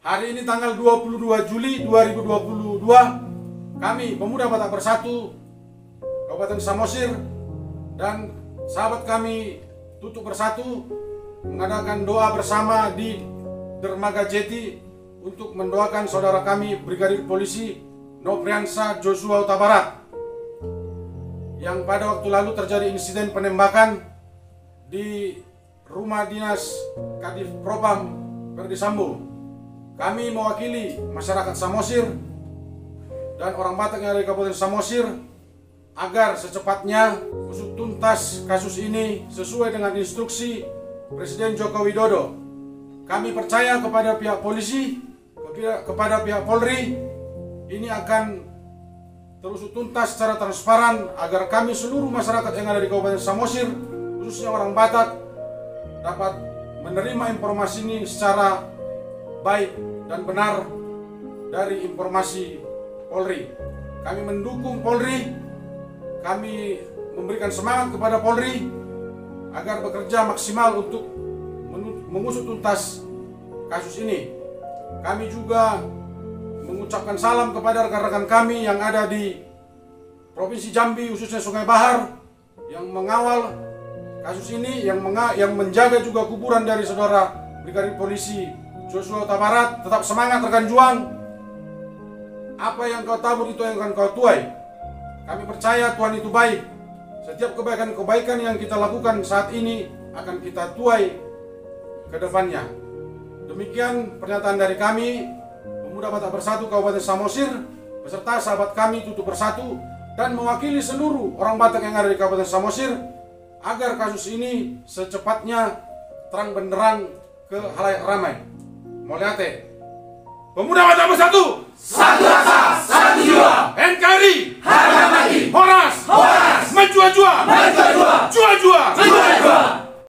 Hari ini tanggal 22 Juli 2022, kami Pemuda Batak Bersatu Kabupaten Samosir dan sahabat kami Tutuk Bersatu mengadakan doa bersama di Dermaga Jeti untuk mendoakan saudara kami Brigadir Polisi Nopriansa Joshua Huta Barat yang pada waktu lalu terjadi insiden penembakan di rumah dinas Kadif Propam Verdi Sambo. Kami mewakili masyarakat Samosir dan orang Batak yang ada di Kabupaten Samosir agar secepatnya usut tuntas kasus ini sesuai dengan instruksi Presiden Joko Widodo. Kami percaya kepada pihak polisi, kepada pihak Polri, ini akan terusut tuntas secara transparan agar kami seluruh masyarakat yang ada di Kabupaten Samosir, khususnya orang Batak, dapat menerima informasi ini secara baik dan benar dari informasi Polri. Kami mendukung Polri, kami memberikan semangat kepada Polri agar bekerja maksimal untuk mengusut tuntas kasus ini. Kami juga mengucapkan salam kepada rekan-rekan kami yang ada di Provinsi Jambi, khususnya Sungai Bahar, yang mengawal kasus ini, yang menjaga juga kuburan dari saudara Brigadir Polisi Joshua Huta Barat. Tetap semangat rekan juang. Apa yang kau tabur itu yang akan kau tuai. Kami percaya Tuhan itu baik. Setiap kebaikan-kebaikan yang kita lakukan saat ini akan kita tuai ke depannya. Demikian pernyataan dari kami Pemuda Batak Bersatu Kabupaten Samosir beserta sahabat kami Tutuk Bersatu dan mewakili seluruh orang Batak yang ada di Kabupaten Samosir agar kasus ini secepatnya terang benderang ke halayak ramai. Moliate Pemuda Batak Bersatu, satu rasa, satu jiwa. NKRI